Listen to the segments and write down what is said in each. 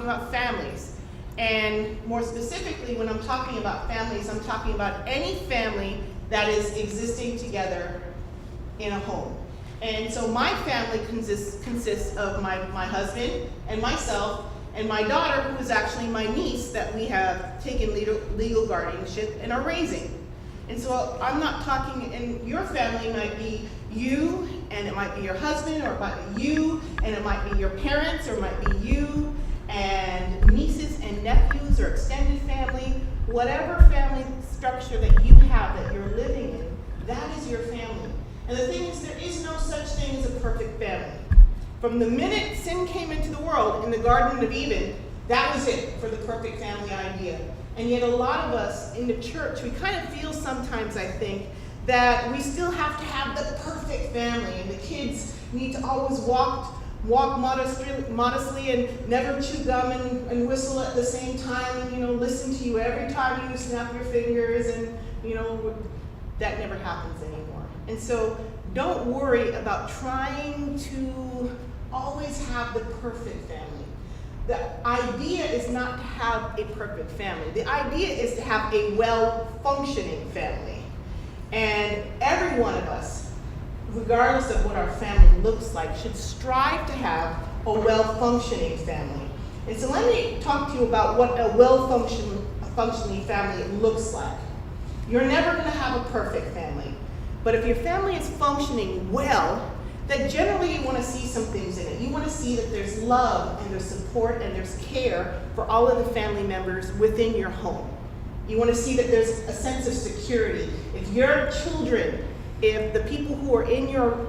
talking about families. And more specifically, when I'm talking about families, I'm talking about any family that is existing together in a home. And so my family consists of my husband and myself and my daughter, who is actually my niece that we have taken legal guardianship and are raising. And so I'm not talking, and your family might be you, and it might be your husband, or it might be you, and it might be your parents, or it might be you and nieces and nephews or extended family. Whatever family structure that you have that you're living in, that is your family. And the thing is, there is no such thing as a perfect family. From the minute sin came into the world in the Garden of Eden, that was it for the perfect family idea. And yet a lot of us in the church, we kind of feel sometimes, I think, that we still have to have the perfect family, and the kids need to always walk modestly and never chew gum and whistle at the same time, and listen to you every time you snap your fingers, and that never happens anymore. And so don't worry about trying to always have the perfect family. The idea is not to have a perfect family. The idea is to have a well-functioning family. And every one of us, regardless of what our family looks like, should strive to have a well-functioning family. And so let me talk to you about what a well-functioning family looks like. You're never going to have a perfect family. But if your family is functioning well, then generally you want to see some things in it. You want to see that there's love and there's support and there's care for all of the family members within your home. You want to see that there's a sense of security. If your children, if the people who are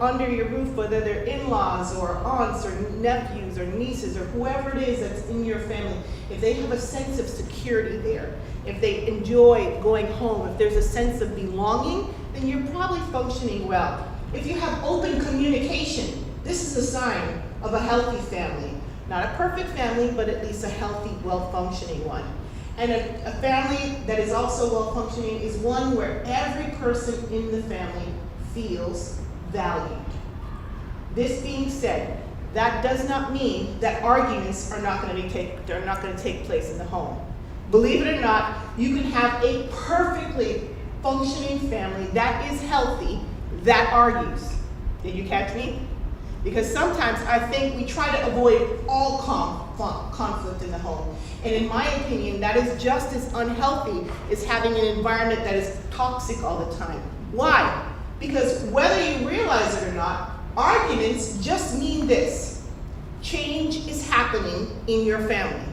under your roof, whether they're in-laws or aunts or nephews or nieces or whoever it is that's in your family, if they have a sense of security there, if they enjoy going home, if there's a sense of belonging, then you're probably functioning well. If you have open communication, this is a sign of a healthy family. Not a perfect family, but at least a healthy, well-functioning one. And a family that is also well-functioning is one where every person in the family feels valued. This being said, that does not mean that arguments are not going to take place in the home. Believe it or not, you can have a perfectly functioning family that is healthy that argues. Did you catch me? Because sometimes I think we try to avoid all conflict in the home. And in my opinion, that is just as unhealthy as having an environment that is toxic all the time. Why? Because whether you realize it or not, arguments just mean this: change is happening in your family.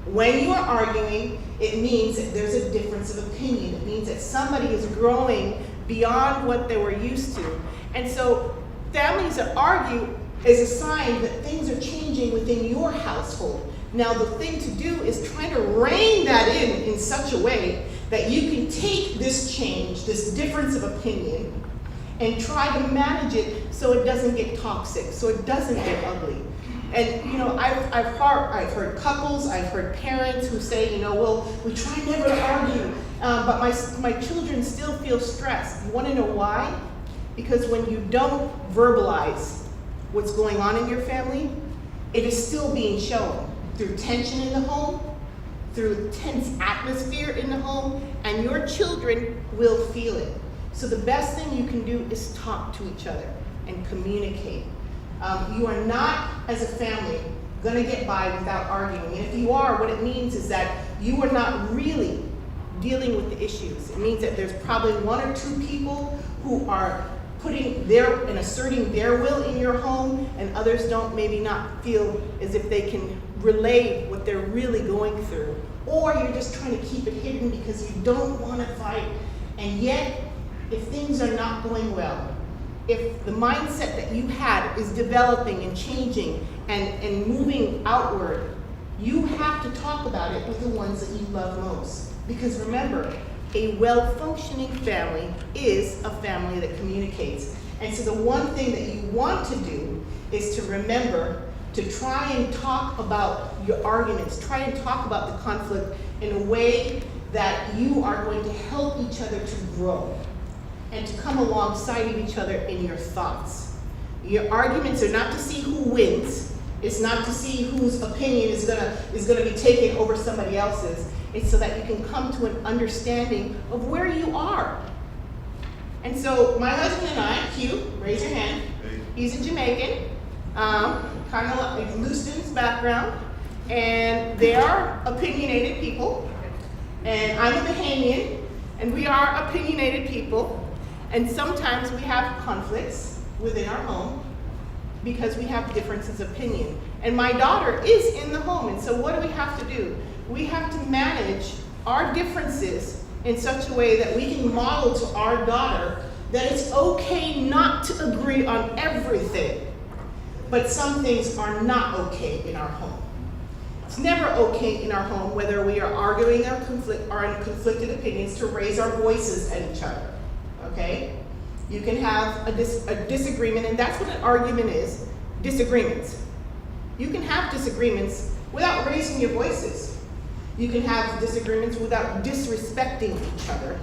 When you are arguing, it means that there's a difference of opinion. It means that somebody is growing beyond what they were used to. And so families that argue is a sign that things are changing within your household. Now the thing to do is try to rein that in such a way that you can take this change, this difference of opinion, and try to manage it so it doesn't get toxic, so it doesn't get ugly. And I've heard couples, I've heard parents who say, well, we try never to argue, but my children still feel stressed. You want to know why? Because when you don't verbalize what's going on in your family, it is still being shown through tension in the home, through tense atmosphere in the home, and your children will feel it. So the best thing you can do is talk to each other and communicate. You are not, as a family, going to get by without arguing. And if you are, what it means is that you are not really dealing with the issues. It means that there's probably one or two people who are putting and asserting their will in your home, and others don't maybe not feel as if they can relay what they're really going through. Or you're just trying to keep it hidden because you don't want to fight. And yet, if things are not going well, if the mindset that you had is developing and changing and moving outward, you have to talk about it with the ones that you love most. Because remember, a well-functioning family is a family that communicates. And so the one thing that you want to do is to remember to try and talk about your arguments, try and talk about the conflict in a way that you are going to help each other to grow and to come alongside of each other in your thoughts. Your arguments are not to see who wins. It's not to see whose opinion is gonna be taken over somebody else's. It's so that you can come to an understanding of where you are. And so my husband and I, Q, raise your hand. He's a Jamaican, kind of like Lewiston's background, and they are opinionated people. And I'm a Bahamian, and we are opinionated people. And sometimes we have conflicts within our home because we have differences of opinion. And my daughter is in the home, and so what do we have to do? We have to manage our differences in such a way that we can model to our daughter that it's okay not to agree on everything, but some things are not okay in our home. It's never okay in our home, whether we are arguing or in conflicted opinions, to raise our voices at each other, okay? You can have a disagreement, and that's what an argument is, disagreements. You can have disagreements without raising your voices. You can have disagreements without disrespecting each other.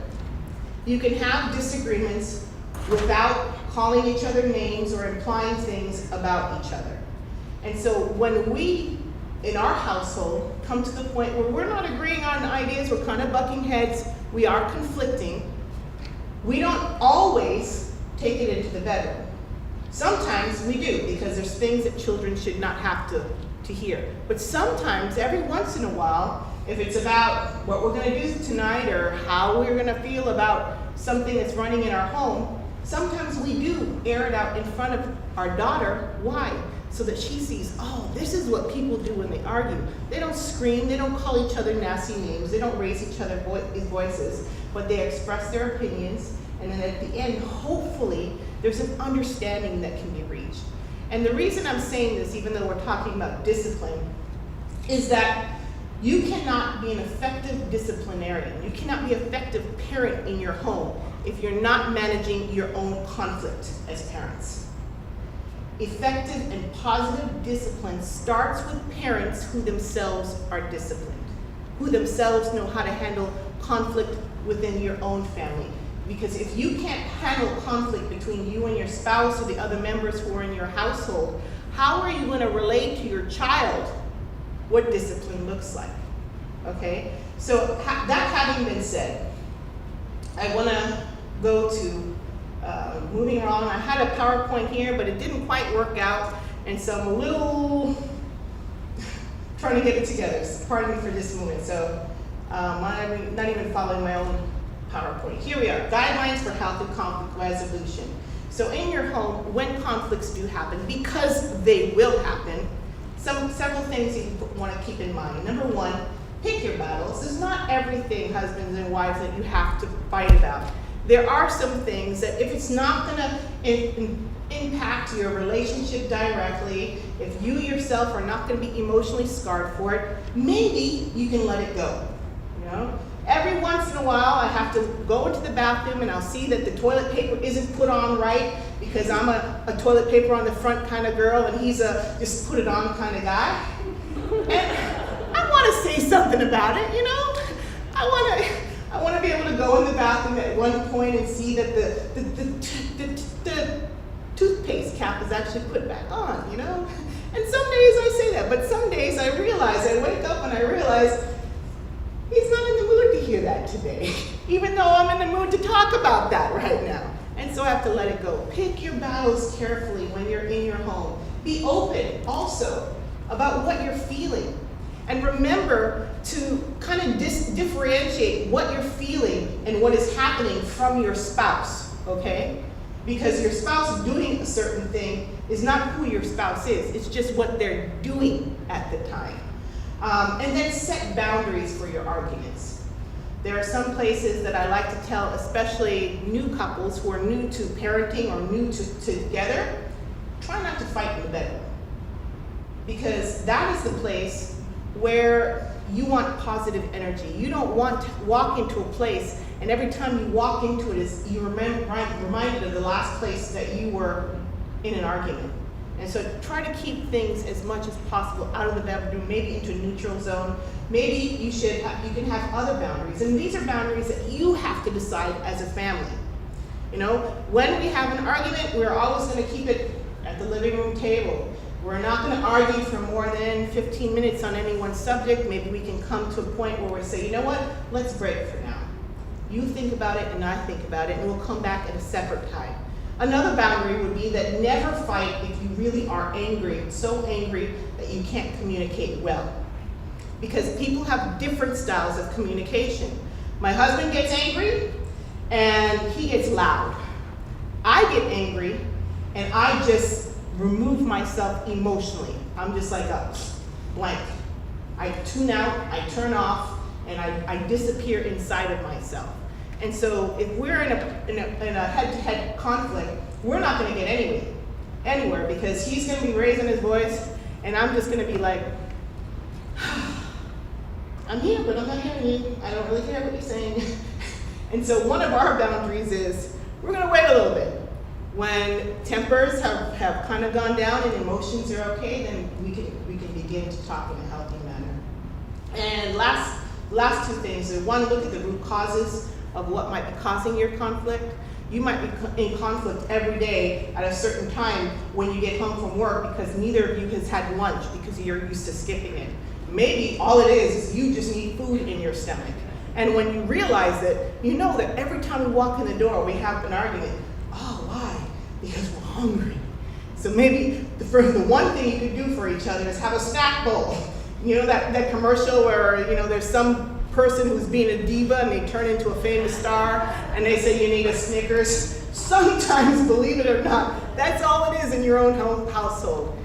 You can have disagreements without calling each other names or implying things about each other. And so when we, in our household, come to the point where we're not agreeing on ideas, we're kind of bucking heads, we are conflicting, we don't always take it into the bedroom. Sometimes we do, because there's things that children should not have to hear. But sometimes, every once in a while, if it's about what we're gonna do tonight or how we're gonna feel about something that's running in our home, sometimes we do air it out in front of our daughter. Why? So that she sees, oh, this is what people do when they argue. They don't scream, they don't call each other nasty names, they don't raise each other's voices, but they express their opinions, and then at the end, hopefully, there's an understanding that can be reached. And the reason I'm saying this, even though we're talking about discipline, is that you cannot be an effective disciplinarian, you cannot be an effective parent in your home if you're not managing your own conflict as parents. Effective and positive discipline starts with parents who themselves are disciplined, who themselves know how to handle conflict within your own family. Because if you can't handle conflict between you and your spouse or the other members who are in your household, how are you going to relate to your child what discipline looks like? Okay? So that having been said, I want to go to moving along. I had a PowerPoint here, but it didn't quite work out, and so I'm a little trying to get it together. So pardon me for this moment. So I'm not even following my own PowerPoint. Here we are, guidelines for healthy conflict resolution. So in your home, when conflicts do happen, because they will happen, several things you want to keep in mind. Number one, pick your battles. There's not everything, husbands and wives, that you have to fight about. There are some things that if it's not going to impact your relationship directly, if you yourself are not going to be emotionally scarred for it, maybe you can let it go. You know? Every once in a while, I have to go into the bathroom and I'll see that the toilet paper isn't put on right, because I'm a toilet paper on the front kind of girl and he's a just put it on kind of guy. And I want to say something about it, you know? I want to be able to go in the bathroom at one point and see that the toothpaste cap is actually put back on, you know? And some days I say that, but some days I wake up and I realize, he's not in the mood to hear that today, even though I'm in the mood to talk about that right now. And so I have to let it go. Pick your battles carefully when you're in your home. Be open also about what you're feeling. And remember to kind of differentiate what you're feeling and what is happening from your spouse, okay? Because your spouse doing a certain thing is not who your spouse is. It's just what they're doing at the time. And then set boundaries for your arguments. There are some places that I like to tell, especially new couples who are new to parenting or new to together, try not to fight in the bedroom. Because that is the place where you want positive energy. You don't want to walk into a place and every time you walk into it, you're reminded of the last place that you were in an argument. And so try to keep things as much as possible out of the bedroom, maybe into a neutral zone. Maybe you can have other boundaries. And these are boundaries that you have to decide as a family. You know, when we have an argument, we're always going to keep it at the living room table. We're not going to argue for more than 15 minutes on any one subject. Maybe we can come to a point where we say, you know what, let's break for now. You think about it and I think about it, and we'll come back at a separate time. Another boundary would be that never fight if you really are angry, so angry that you can't communicate well. Because people have different styles of communication. My husband gets angry and he gets loud. I get angry and I just remove myself emotionally. I'm just like a blank. I tune out, I turn off, and I disappear inside of myself. And so if we're in a head-to-head conflict, we're not going to get anywhere because he's going to be raising his voice, and I'm just going to be like, I'm here, but I'm not hearing you. I don't really care what you're saying. And so one of our boundaries is we're going to wait a little bit. When tempers have kind of gone down and emotions are okay, then we can begin to talk in a healthy manner. And last two things are, one, look at the root causes of what might be causing your conflict. You might be in conflict every day at a certain time when you get home from work because neither of you has had lunch because you're used to skipping it. Maybe all it is you just need food in your stomach. And when you realize it, you know that every time we walk in the door, we have an argument. Oh, why? Because we're hungry. So maybe the one thing you could do for each other is have a snack bowl. You know that commercial where, there's some person who's being a diva and they turn into a famous star and they say you need a Snickers. Sometimes, believe it or not, that's all it is in your own household.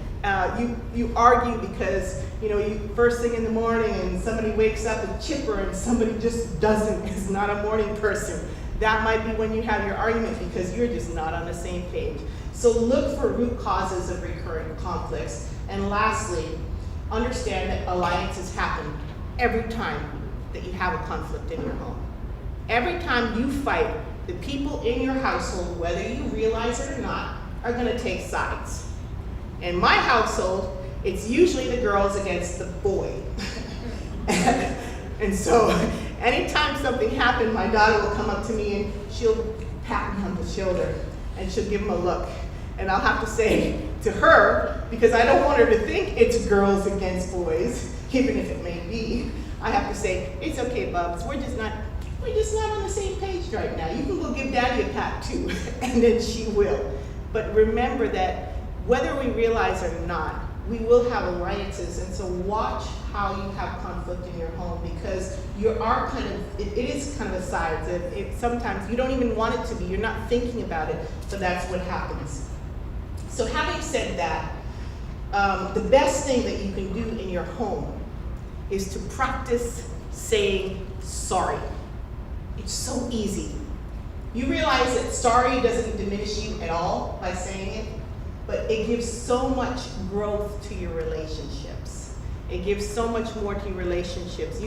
You argue because you first thing in the morning and somebody wakes up and chipper and somebody just is not a morning person. That might be when you have your argument because you're just not on the same page. So look for root causes of recurrent conflicts. And lastly, understand that alliances happen every time that you have a conflict in your home. Every time you fight, the people in your household, whether you realize it or not, are going to take sides. In my household, it's usually the girls against the boy. And so anytime something happened, my daughter will come up to me and she'll pat me on the shoulder and she'll give him a look. And I'll have to say to her, because I don't want her to think it's girls against boys, even if it may be, I have to say, it's okay, Bubs, we're just not on the same page right now. You can go give Daddy a pat too, and then she will. But remember that whether we realize it or not, we will have alliances, and so watch how you have conflict in your home because it is kind of a side. Sometimes you don't even want it to be, you're not thinking about it, but that's what happens. So having said that, the best thing that you can do in your home is to practice saying sorry. It's so easy. You realize that sorry doesn't diminish you at all by saying it, but it gives so much growth to your relationships. It gives so much more to your relationships.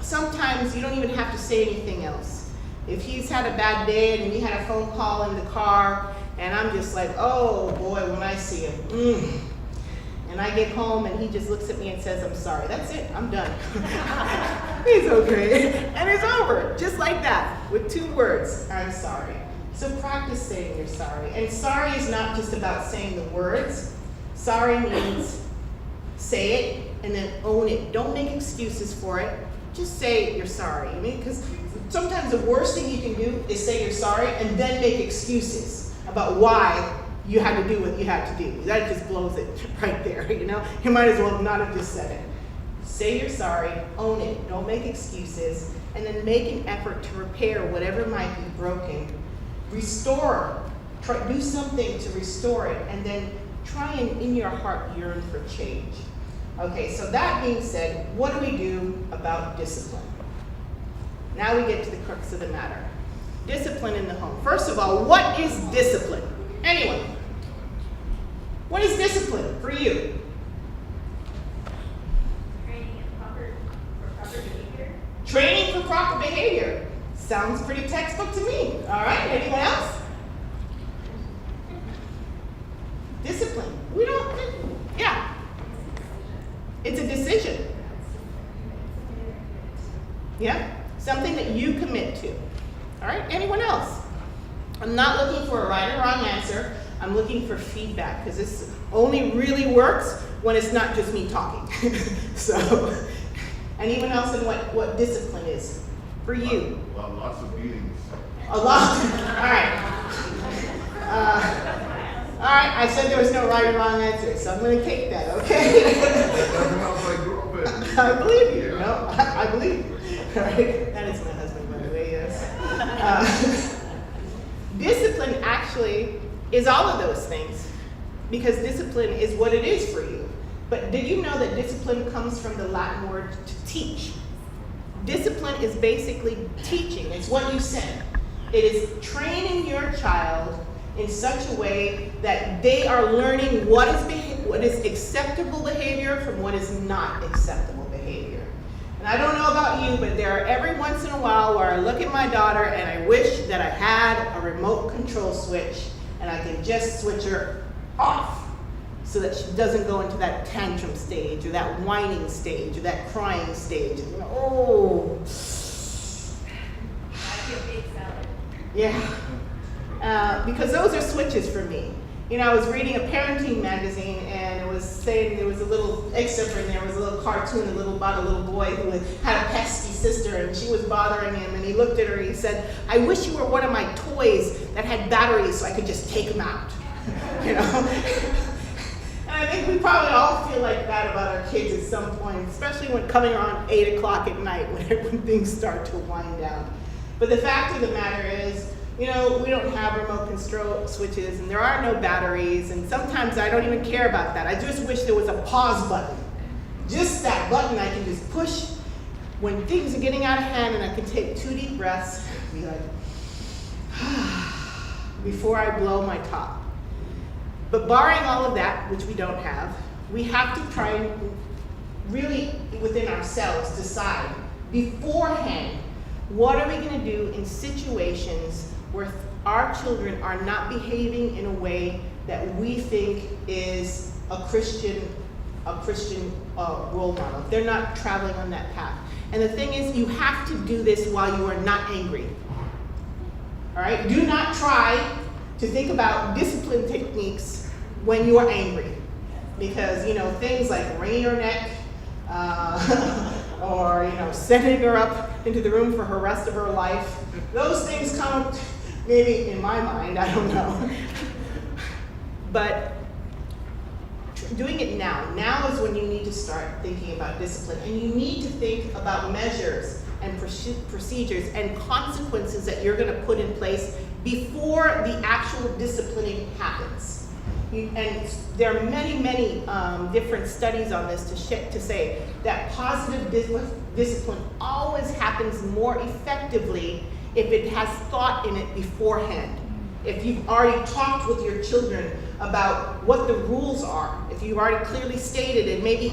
Sometimes you don't even have to say anything else. If he's had a bad day and we had a phone call in the car and I'm just like, oh boy, when I see him, and I get home and he just looks at me and says, I'm sorry. That's it, I'm done. It's okay. And it's over, just like that, with 2 words, I'm sorry. So practice saying you're sorry. And sorry is not just about saying the words. Sorry means say it and then own it. Don't make excuses for it. Just say you're sorry. Because sometimes the worst thing you can do is say you're sorry and then make excuses about why you had to do what you had to do. That just blows it right there, You might as well not have just said it. Say you're sorry, own it, don't make excuses, and then make an effort to repair whatever might be broken. Restore, do something to restore it, and then try and in your heart yearn for change. Okay, so that being said, what do we do about discipline? Now we get to the crux of the matter. Discipline in the home. First of all, what is discipline? Anyone? What is discipline for you? Training for proper behavior. Training for proper behavior. Sounds pretty textbook to me. All right, anyone else? Discipline. Yeah. It's a decision. Yeah, something that you commit to. All right, anyone else? I'm not looking for a right or wrong answer. I'm looking for feedback, because this only really works when it's not just me talking. So, anyone else in what discipline is for you? Well, lots of beatings. A lot. All right. All right, I said there was no right or wrong answer, so I'm going to take that, okay? That's the house I grew up in. I believe you. No, I believe you. All right. That is my husband, by the way, yes. Discipline actually is all of those things, because discipline is what it is for you. But did you know that discipline comes from the Latin word to teach? Discipline is basically teaching. It's what you said. It is training your child in such a way that they are learning what is acceptable behavior from what is not acceptable behavior. And I don't know about you, but there are every once in a while where I look at my daughter and I wish that I had a remote control switch and I can just switch her off so that she doesn't go into that tantrum stage or that whining stage or that crying stage. You know, oh. Yeah, because those are switches for me. You know, I was reading a parenting magazine and it was saying, there was a little excerpt in there, was a little cartoon about a little boy who had a pesky sister and she was bothering him, and he looked at her and he said, "I wish you were one of my toys that had batteries so I could just take them out." You know? And I think we probably all feel like that about our kids at some point, especially when coming around 8 o'clock at night when things start to wind down. But the fact of the matter is, you know, we don't have remote control switches and there are no batteries, and sometimes I don't even care about that. I just wish there was a pause button. Just that button I can just push when things are getting out of hand, and I can take 2 deep breaths and be like, before I blow my top. But barring all of that, which we don't have, we have to try and really within ourselves decide beforehand, what are we going to do in situations where our children are not behaving in a way that we think is a Christian role model. They're not traveling on that path. And the thing is, you have to do this while you are not angry. All right? Do not try to think about discipline techniques when you are angry. Because, you know, things like wringing her neck, or, you know, sending her up into the room for her rest of her life, those things come maybe in my mind, I don't know. But doing it now is when you need to start thinking about discipline, and you need to think about measures and procedures and consequences that you're going to put in place before the actual disciplining happens. And there are many different studies on this to say that positive discipline always happens more effectively if it has thought in it beforehand. If you've already talked with your children about what the rules are, if you've already clearly stated and maybe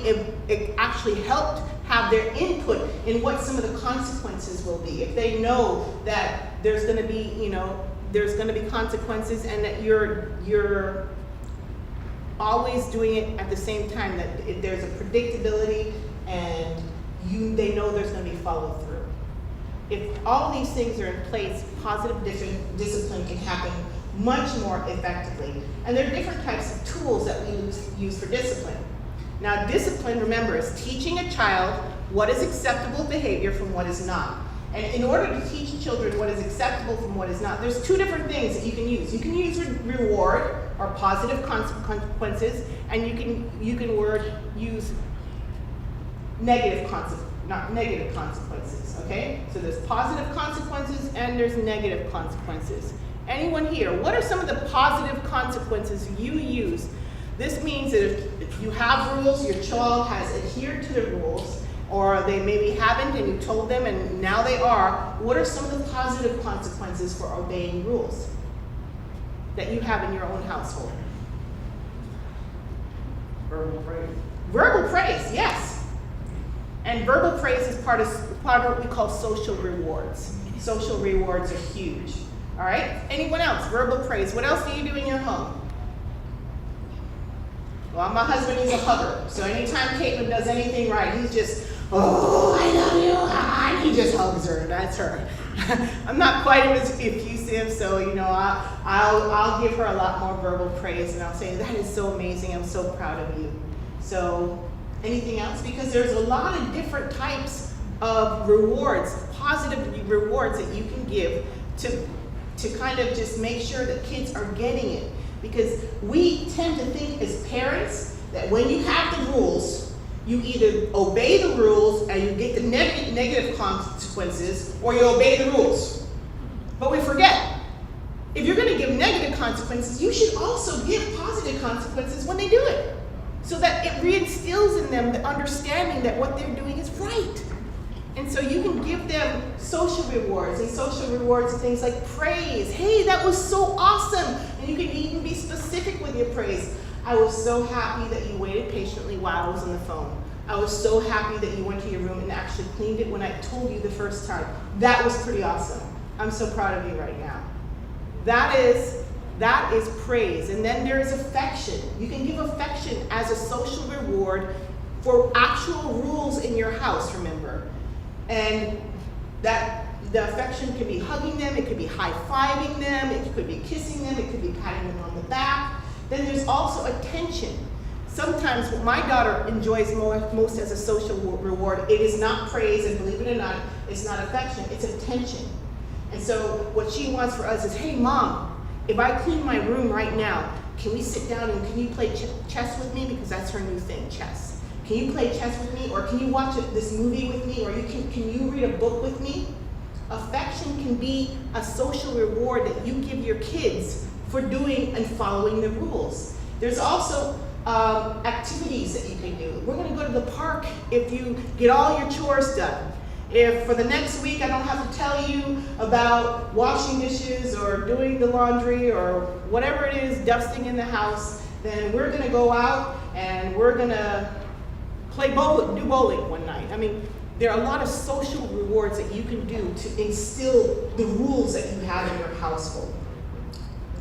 it actually helped have their input in what some of the consequences will be. If they know that there's going to be, you know, there's going to be consequences, and that you're always doing it at the same time, that there's a predictability and they know there's going to be follow through. If all these things are in place, positive discipline can happen much more effectively. And there are different types of tools that we use for discipline. Now, discipline, remember, is teaching a child what is acceptable behavior from what is not. And in order to teach children what is acceptable from what is not, there's 2 different things that you can use. You can use reward or positive consequences, and you can use negative consequences, okay? So there's positive consequences and there's negative consequences. Anyone here, what are some of the positive consequences you use? This means that if you have rules, your child has adhered to the rules, or they maybe haven't and you told them and now they are, what are some of the positive consequences for obeying rules that you have in your own household? Verbal praise. Verbal praise, yes. And verbal praise is part of what we call social rewards. Social rewards are huge. All right? Anyone else? Verbal praise. What else do you do in your home? Well, my husband is a hugger. So anytime Caitlin does anything right, he's just, oh, I love you. And he just hugs her. That's her. I'm not quite as effusive, so I'll give her a lot more verbal praise, and I'll say, that is so amazing, I'm so proud of you. So, anything else? Because there's a lot of different types of rewards, positive rewards that you can give to kind of just make sure that kids are getting it. Because we tend to think as parents that when you have the rules, you either obey the rules and you get the negative consequences, or you obey the rules. But we forget, if you're going to give negative consequences, you should also give positive consequences when they do it, so that it reinstills in them the understanding that what they're doing is right. And so you can give them social rewards, and social rewards and things like praise. Hey, that was so awesome. And you can even be specific with your praise. I was so happy that you waited patiently while I was on the phone. I was so happy that you went to your room and actually cleaned it when I told you the first time. That was pretty awesome. I'm so proud of you right now. That is praise. And then there is affection. You can give affection as a social reward for actual rules in your house, remember. And that the affection can be hugging them, it could be high-fiving them, it could be kissing them, it could be patting them on the back. Then there's also attention. Sometimes what my daughter enjoys most as a social reward, it is not praise, and believe it or not, it's not affection, it's attention. And so what she wants for us is, hey Mom, if I clean my room right now, can we sit down and can you play chess with me? Because that's her new thing, chess. Can you play chess with me? Or can you watch this movie with me? Or can you read a book with me? Affection can be a social reward that you give your kids for doing and following the rules. There's also activities that you can do. We're gonna go to the park if you get all your chores done. If for the next week I don't have to tell you about washing dishes or doing the laundry or whatever it is, dusting in the house, then we're gonna go out and we're gonna play bowling, do bowling one night. I mean, there are a lot of social rewards that you can do to instill the rules that you have in your household.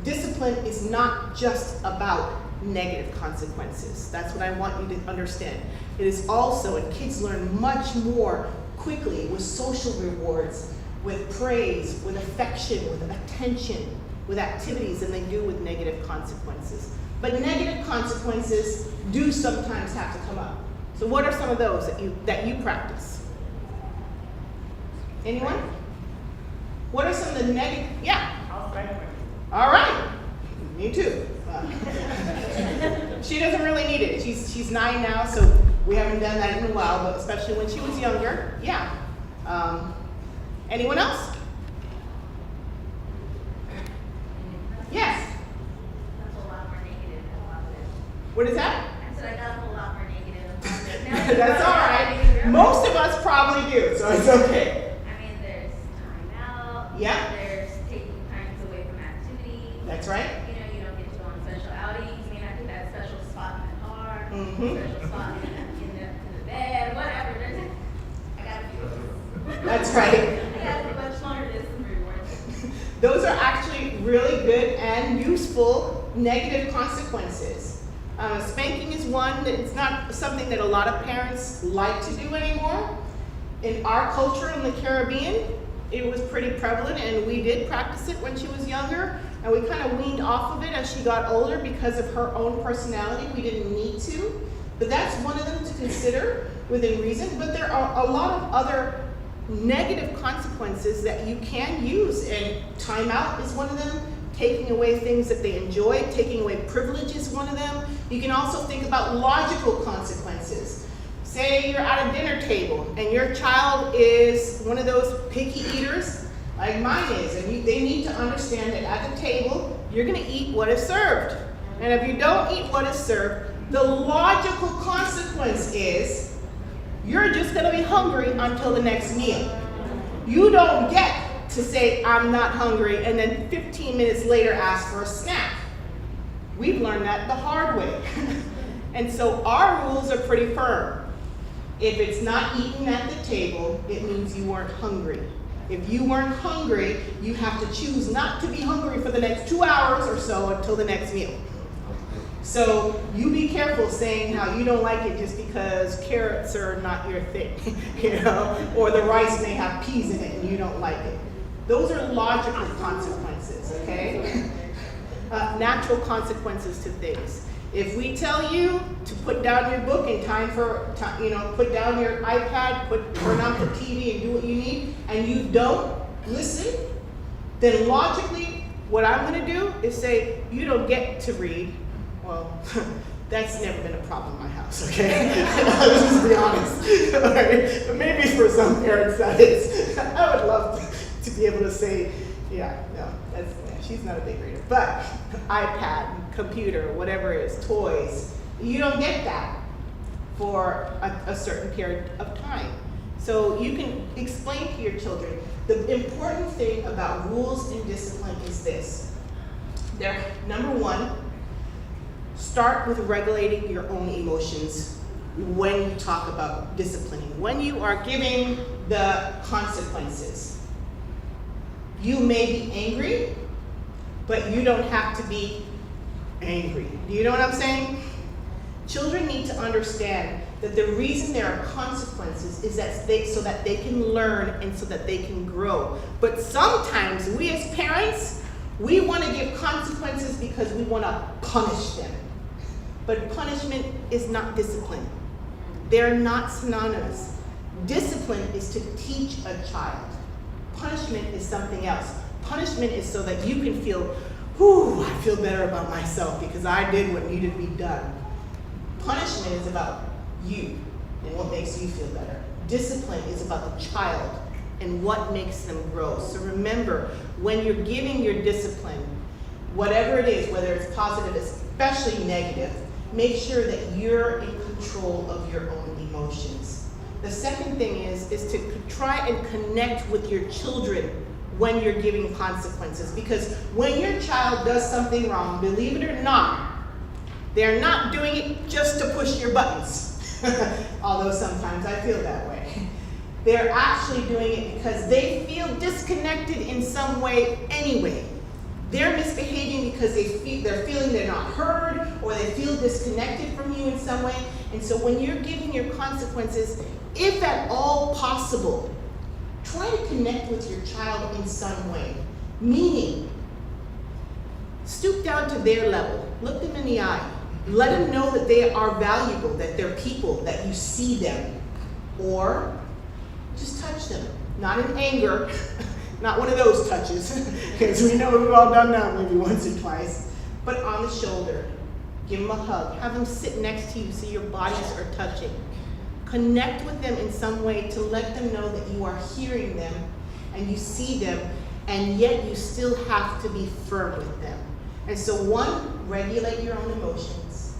Discipline is not just about negative consequences. That's what I want you to understand. It is also, and kids learn much more quickly with social rewards, with praise, with affection, with attention, with activities than they do with negative consequences. But negative consequences do sometimes have to come up. So what are some of those that you practice? Anyone? What are some of the negative? Yeah. I'll start with. All right. Me too. She doesn't really need it. She's 9 now, so we haven't done that in a while, but especially when she was younger, yeah. Anyone else? Yes. That's a lot more negative than positive. What is that? I said I got a whole lot more negative than positive. That's all right. Most of us probably do, so it's okay. I mean, there's time out. Yeah. There's taking times away from activities. That's right. You don't get to go on special outings. You may not get that special spot in the car, Mhm. special spot in the bed, whatever. I got a few. That's right. I got a much longer list of rewards. Those are actually really good and useful negative consequences. Spanking is one that it's not something that a lot of parents like to do anymore. In our culture in the Caribbean, it was pretty prevalent, and we did practice it when she was younger, and we kind of weaned off of it as she got older because of her own personality. We didn't need to, but that's one of them to consider within reason. But there are a lot of other negative consequences that you can use, and timeout is one of them. Taking away things that they enjoy, taking away privilege is one of them. You can also think about logical consequences. Say you're at a dinner table and your child is one of those picky eaters like mine is, and they need to understand that at the table, you're gonna eat what is served. And if you don't eat what is served, the logical consequence is you're just gonna be hungry until the next meal. You don't get to say, I'm not hungry, and then 15 minutes later ask for a snack. We've learned that the hard way. And so our rules are pretty firm. If it's not eaten at the table, it means you weren't hungry. If you weren't hungry, you have to choose not to be hungry for the next 2 hours or so until the next meal. So you be careful saying how you don't like it just because carrots are not your thing, or the rice may have peas in it and you don't like it. Those are logical consequences, okay? Natural consequences to things. If we tell you to put down your book in time for, put down your iPad, turn off the TV and do what you need, and you don't listen, then logically, what I'm gonna do is say, you don't get to read. Well, that's never been a problem in my house, okay? Let's just be honest. All right? But maybe for some parents that is. I would love to be able to say, yeah, no, she's not a big reader. But iPad, computer, whatever it is, toys, you don't get that for a certain period of time. So you can explain to your children, the important thing about rules and discipline is this. Number one, start with regulating your own emotions when you talk about disciplining. When you are giving the consequences, you may be angry, but you don't have to be angry. Do you know what I'm saying? Children need to understand that the reason there are consequences is so that they can learn and so that they can grow. But sometimes we as parents, we want to give consequences because we want to punish them. But punishment is not discipline. They're not synonymous. Discipline is to teach a child. Punishment is something else. Punishment is so that you can feel, whew, I feel better about myself because I did what needed to be done. Punishment is about you and what makes you feel better. Discipline is about the child and what makes them grow. So remember, when you're giving your discipline, whatever it is, whether it's positive, especially negative, make sure that you're in control of your own emotions. The second thing is to try and connect with your children when you're giving consequences. Because when your child does something wrong, believe it or not, they're not doing it just to push your buttons. Although sometimes I feel that way. They're actually doing it because they feel disconnected in some way anyway. They're misbehaving because they're feeling they're not heard, or they feel disconnected from you in some way. And so when you're giving your consequences, if at all possible, try to connect with your child in some way. Meaning, stoop down to their level, look them in the eye, let them know that they are valuable, that they're people, that you see them. Or just touch them, not in anger, not one of those touches, because we know we've all done that maybe once or twice, but on the shoulder. Give them a hug, have them sit next to you so your bodies are touching. Connect with them in some way to let them know that you are hearing them and you see them, and yet you still have to be firm with them. And so one, regulate your own emotions,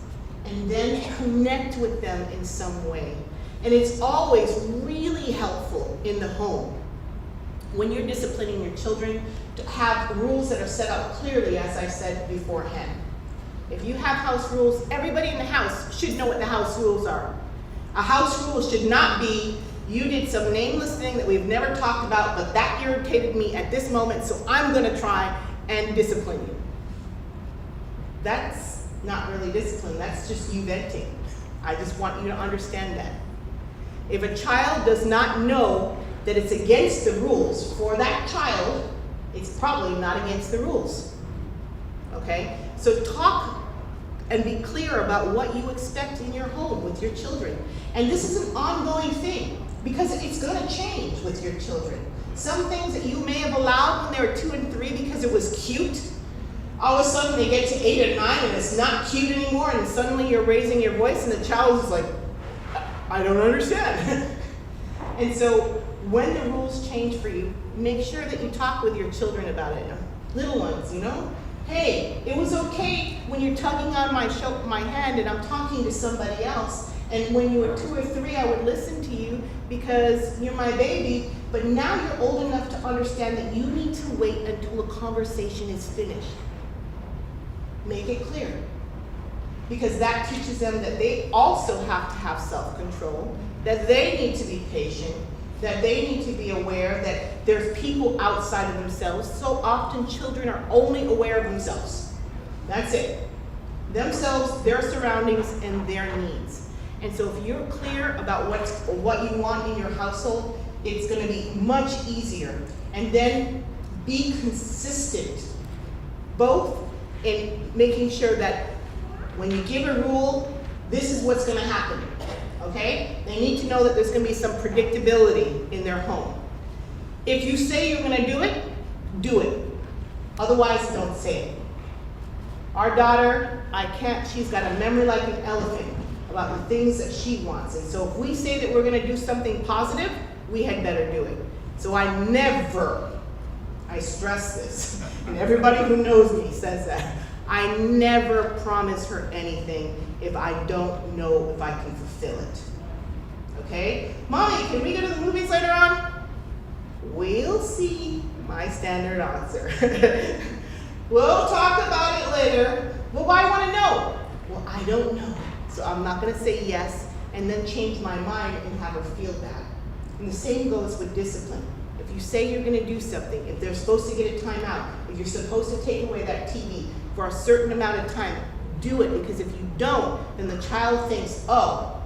and then connect with them in some way. And it's always really helpful in the home, when you're disciplining your children, to have rules that are set out clearly, as I said beforehand. If you have house rules, everybody in the house should know what the house rules are. A house rule should not be, you did some nameless thing that we've never talked about, but that irritated me at this moment, so I'm gonna try and discipline you. That's not really discipline, that's just you venting. I just want you to understand that. If a child does not know that it's against the rules for that child, it's probably not against the rules. Okay? So talk and be clear about what you expect in your home with your children. And this is an ongoing thing, because it's gonna change with your children. Some things that you may have allowed when they were 2 and 3 because it was cute, all of a sudden they get to 8 or 9 and it's not cute anymore, and suddenly you're raising your voice and the child is like, I don't understand. And so when the rules change for you, make sure that you talk with your children about it. Little ones, you know? Hey, it was okay when you're tugging on my hand and I'm talking to somebody else, and when you were 2 or 3, I would listen to you because you're my baby, but now you're old enough to understand that you need to wait until a conversation is finished. Make it clear. Because that teaches them that they also have to have self-control, that they need to be patient, that they need to be aware that there's people outside of themselves. So often children are only aware of themselves. That's it. Themselves, their surroundings, and their needs. And so if you're clear about what you want in your household, it's going to be much easier. And then Be consistent, both in making sure that when you give a rule, this is what's gonna happen, okay? They need to know that there's gonna be some predictability in their home. If you say you're gonna do it, do it. Otherwise, don't say it. Our daughter, she's got a memory like an elephant about the things that she wants. And so if we say that we're gonna do something positive, we had better do it. So I stress this, and everybody who knows me says that. I never promise her anything if I don't know if I can fulfill it. Okay? Mommy, can we go to the movies later on? We'll see. My standard answer. We'll talk about it later. Well, why want to know? Well, I don't know. So I'm not going to say yes and then change my mind and have her feel bad. And the same goes with discipline. If you say you're going to do something, if they're supposed to get a timeout, if you're supposed to take away that TV for a certain amount of time, do it. Because if you don't, then the child thinks, oh,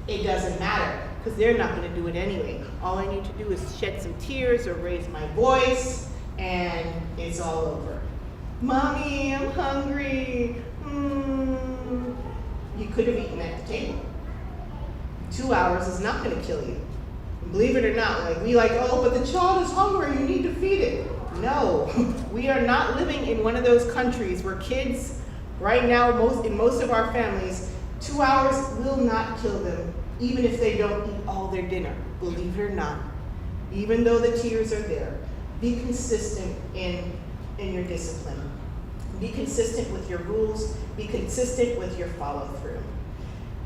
it doesn't matter, because they're not going to do it anyway. All I need to do is shed some tears or raise my voice, and it's all over. Mommy, I'm hungry. You could have eaten at the table. 2 hours is not going to kill you. Believe it or not, oh, but the child is hungry, you need to feed it. No, we are not living in one of those countries where kids, right now, in most of our families, 2 hours will not kill them, even if they don't eat all their dinner. Believe it or not, even though the tears are there. Be consistent in your discipline. Be consistent with your rules. Be consistent with your follow through.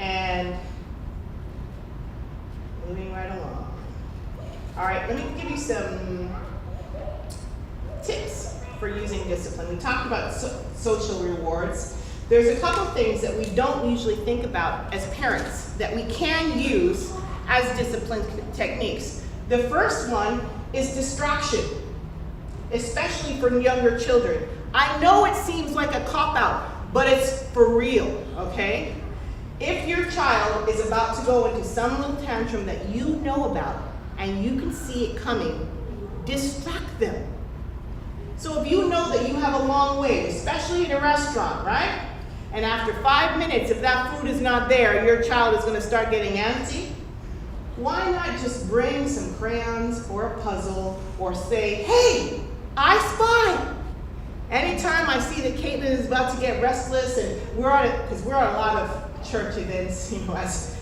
And moving right along. All right, let me give you some tips for using discipline. We talked about social rewards. There's a couple things that we don't usually think about as parents that we can use as discipline techniques. The first one is distraction, especially for younger children. I know it seems like a cop-out, but it's for real, okay? If your child is about to go into some little tantrum that you know about and you can see it coming, distract them. So if you know that you have a long wait, especially in a restaurant, right? And after 5 minutes, if that food is not there, your child is going to start getting antsy. Why not just bring some crayons or a puzzle or say, hey, I spy. Anytime I see that Caitlin is about to get restless, and because we're on a lot of church events, as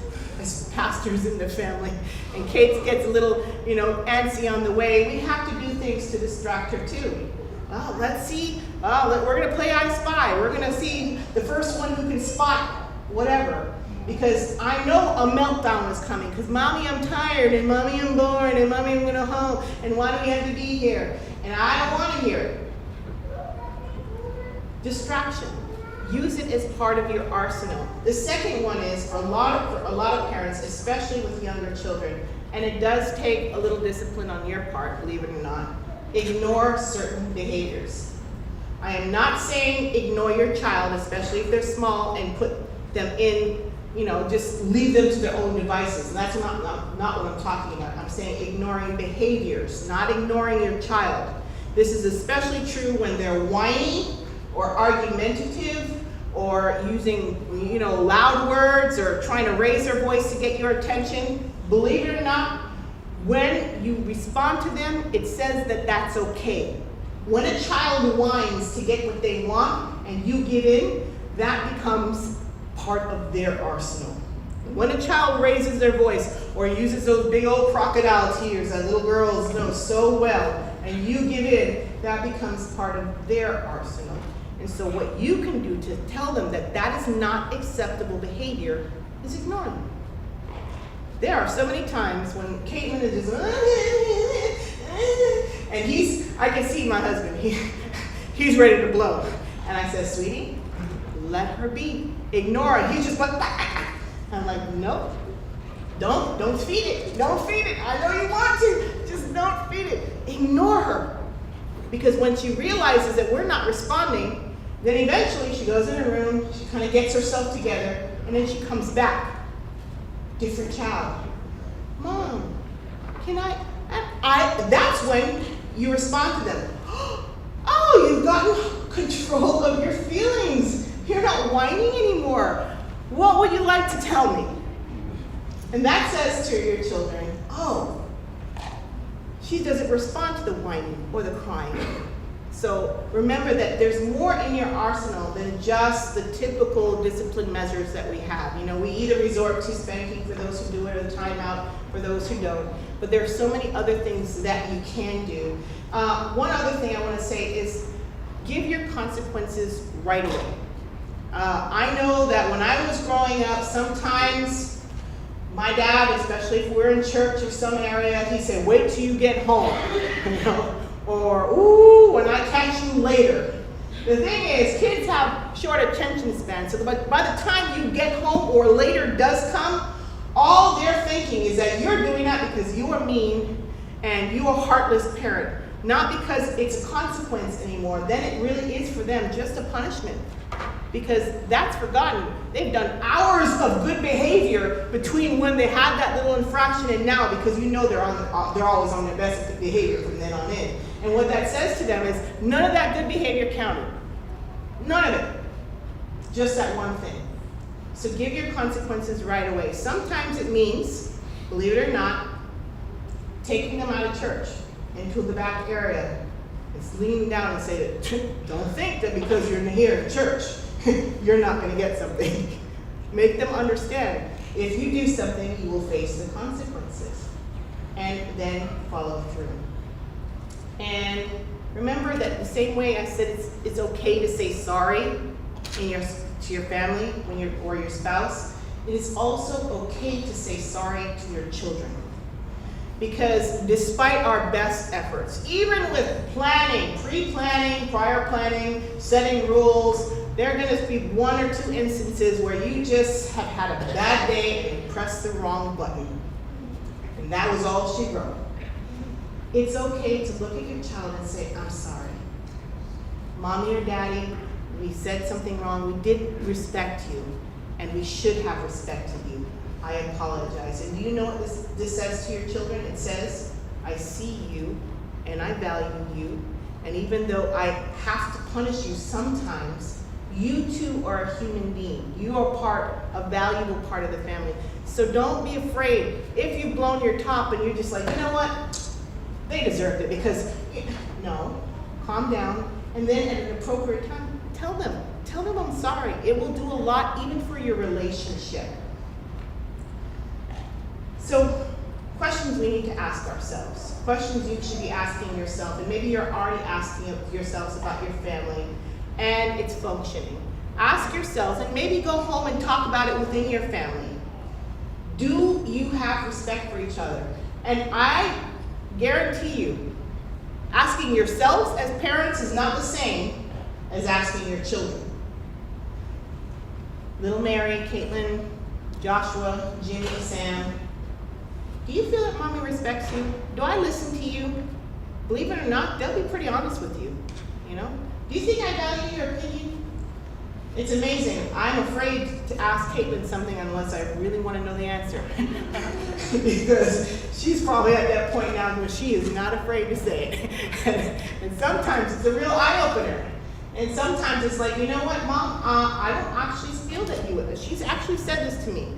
pastors in the family, and Kate gets a little, antsy on the way, we have to do things to distract her too. Oh, let's see. Oh, we're going to play I Spy. We're going to see the first one who can spot whatever. Because I know a meltdown is coming. Because Mommy, I'm tired, and Mommy, I'm bored, and Mommy, I'm going to home, and why do we have to be here? And I don't want to hear it. Distraction. Use it as part of your arsenal. The second one is for a lot of parents, especially with younger children, and it does take a little discipline on your part, believe it or not. Ignore certain behaviors. I am not saying ignore your child, especially if they're small, and put them in, just leave them to their own devices. And that's not what I'm talking about. I'm saying ignoring behaviors, not ignoring your child. This is especially true when they're whiny or argumentative or using, loud words or trying to raise their voice to get your attention. Believe it or not, when you respond to them, it says that that's okay. When a child whines to get what they want and you give in, that becomes part of their arsenal. When a child raises their voice or uses those big old crocodile tears that little girls know so well, and you give in, that becomes part of their arsenal. And so what you can do to tell them that that is not acceptable behavior is ignore them. There are so many times when Caitlin is just, and I can see my husband, he's ready to blow. And I said, sweetie, let her be. Ignore her. He's just like, I'm like, no, don't feed it. Don't feed it. I know you want to, just don't feed it. Ignore her. Because when she realizes that we're not responding, then eventually she goes in her room, she kind of gets herself together, and then she comes back. Different child. Mom, can I? That's when you respond to them. oh, you've gotten control of your feelings. You're not whining anymore. What would you like to tell me? And that says to your children, oh, she doesn't respond to the whining or the crying. So remember that there's more in your arsenal than just the typical discipline measures that we have. You know, we either resort to spanking for those who do it or the timeout for those who don't. But there are so many other things that you can do. One other thing I want to say is give your consequences right away. I know that when I was growing up, sometimes my dad, especially if we're in church or some area, he'd say, wait till you get home, you know, or, ooh, when I catch you later. The thing is, kids have short attention spans, so by the time you get home or later does come, all they're thinking is that you're doing that because you are mean and you are a heartless parent, not because it's a consequence anymore. Then it really is for them just a punishment, because that's forgotten. They've done hours of good behavior between when they had that little infraction and now, because you know they're always on their best behavior from then on in. And what that says to them is none of that good behavior counted. None of it. Just that one thing. So give your consequences right away. Sometimes it means, believe it or not, taking them out of church into the back area. It's leaning down and say that, don't think that because you're here in church, you're not going to get something. Make them understand, if you do something, you will face the consequences. And then follow through. And remember that the same way I said it's okay to say sorry to your family or your spouse, it is also okay to say sorry to your children. Because despite our best efforts, even with planning, pre-planning, prior planning, setting rules, there are going to be one or two instances where you just have had a bad day and you pressed the wrong button. And that was all she wrote. It's okay to look at your child and say, I'm sorry. Mommy or daddy, we said something wrong. We didn't respect you, and we should have respected you. I apologize. And do you know what this says to your children? It says, I see you, and I value you, and even though I have to punish you sometimes, you too are a human being. You are a valuable part of the family. So don't be afraid. If you've blown your top and you're just like, you know what? They deserved it because, no, calm down. And then at an appropriate time, tell them I'm sorry. It will do a lot even for your relationship. So questions we need to ask ourselves. Questions you should be asking yourself, and maybe you're already asking yourselves about your family and its functioning. Ask yourselves, and maybe go home and talk about it within your family. Do you have respect for each other? And I guarantee you, asking yourselves as parents is not the same as asking your children. Little Mary, Caitlin, Joshua, Jimmy, Sam, do you feel that mommy respects you? Do I listen to you? Believe it or not, they'll be pretty honest with you, you know? Do you think I value your opinion? It's amazing. I'm afraid to ask Caitlin something unless I really want to know the answer. Because she's probably at that point now where she is not afraid to say it. And sometimes it's a real eye-opener. And sometimes it's like, you know what, Mom, I don't actually feel that you would. She's actually said this to me.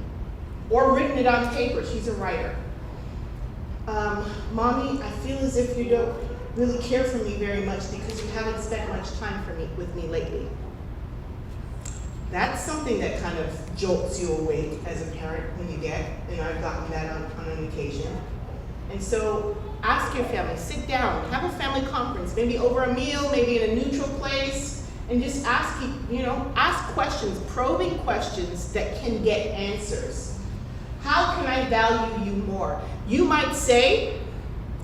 Or written it on paper. She's a writer. Mommy, I feel as if you don't really care for me very much because you haven't spent much time with me lately. That's something that kind of jolts you awake as a parent when you get, and I've gotten that on an occasion. And so ask your family, sit down, have a family conference, maybe over a meal, maybe in a neutral place, and just ask questions, probing questions that can get answers. How can I value you more? You might say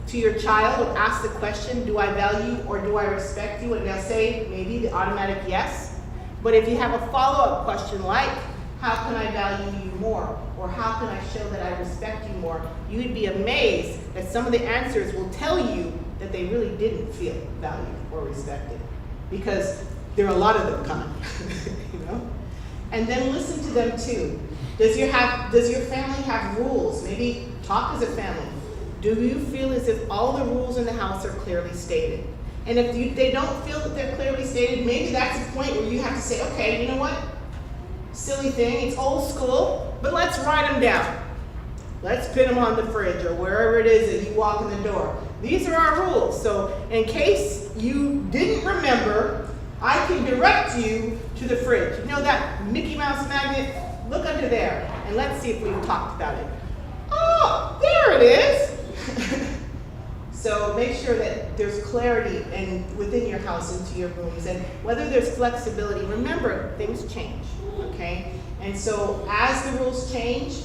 to your child, or ask the question, do I value or do I respect you? And they'll say maybe the automatic yes. But if you have a follow-up question like, how can I value you more? Or how can I show that I respect you more? You'd be amazed that some of the answers will tell you that they really didn't feel valued or respected. Because there are a lot of them coming, you know? And then listen to them too. Does your family have rules? Maybe talk as a family. Do you feel as if all the rules in the house are clearly stated? And if they don't feel that they're clearly stated, maybe that's a point where you have to say, okay, you know what? Silly thing, it's old school, but let's write them down. Let's pin them on the fridge or wherever it is that you walk in the door. These are our rules. So in case you didn't remember, I can direct you to the fridge. You know that Mickey Mouse magnet? Look under there and let's see if we've talked about it. Oh, there it is. So make sure that there's clarity within your house into your rooms, and whether there's flexibility, remember things change, okay? And so as the rules change,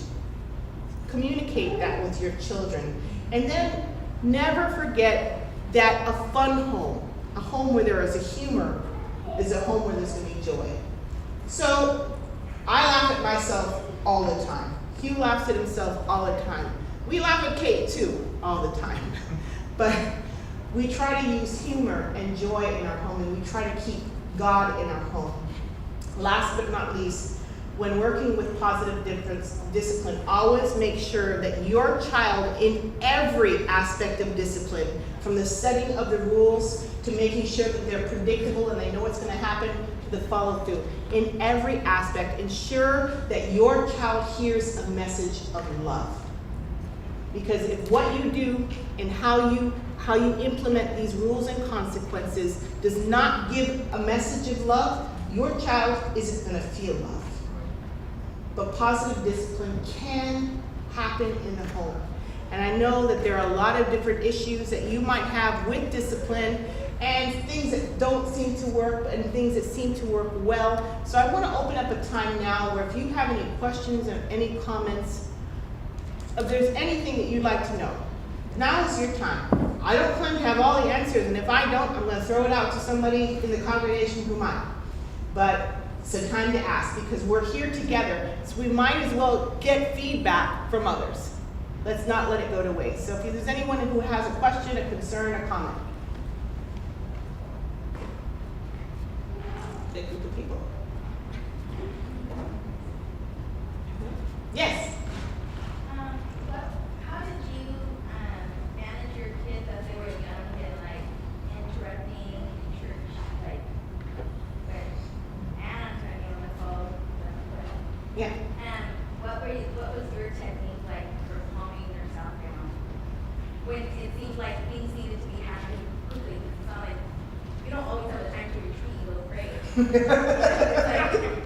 communicate that with your children. And then never forget that a fun home, a home where there is a humor, is a home where there's gonna be joy. So I laugh at myself all the time. Hugh laughs at himself all the time. We laugh at Kate too, all the time. But we try to use humor and joy in our home, and we try to keep God in our home. Last but not least, when working with positive discipline, always make sure that your child, in every aspect of discipline, from the setting of the rules to making sure that they're predictable and they know what's going to happen, to the follow through, in every aspect, ensure that your child hears a message of love. Because if what you do and how you implement these rules and consequences does not give a message of love, your child isn't going to feel love. But positive discipline can happen in the home. And I know that there are a lot of different issues that you might have with discipline, and things that don't seem to work and things that seem to work well. So I want to open up a time now where if you have any questions or any comments, if there's anything that you'd like to know, now is your time. I don't claim to have all the answers, and if I don't, I'm going to throw it out to somebody in the congregation who might. But it's a time to ask, because we're here together, so we might as well get feedback from others. Let's not let it go to waste. So if there's anyone who has a question, a concern, a comment. Big group of people. Yes? How did you manage your kids as they were young and like interrupting church, like when Anna's running on the phone? Yeah. And what was your technique like for calming yourself down when it seems like things needed to be happening quickly? It's not like you don't always have the time to retreat, you go pray. It's like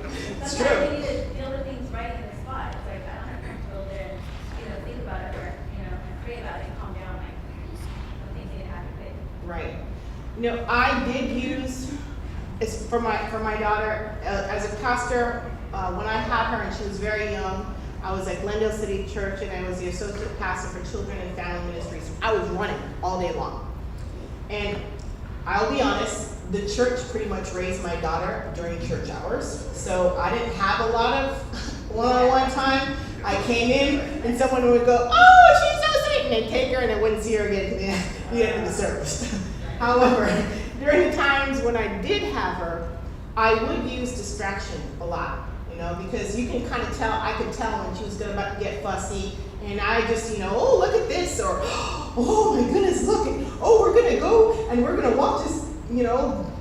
It's sometimes true. you need to feel the things right in the spot. It's like I don't have to go there and think about it or and pray about it and calm down. Like some things need to happen quick. Right. You know, I did use, it's for my daughter, as a pastor, when I had her and she was very young, I was at Glendale City Church and I was the associate pastor for children and family ministries. I was running all day long. And I'll be honest, the church pretty much raised my daughter during church hours. So I didn't have a lot of one-on-one time. I came in and someone would go, oh, she's so sweet, and they'd take her and I wouldn't see her again at the end of the service. However, during the times when I did have her, I would use distraction a lot, because you can kind of tell, I could tell when she was about to get fussy, and I just, oh, look at this, or, oh my goodness, look, oh, we're gonna go and we're gonna walk this,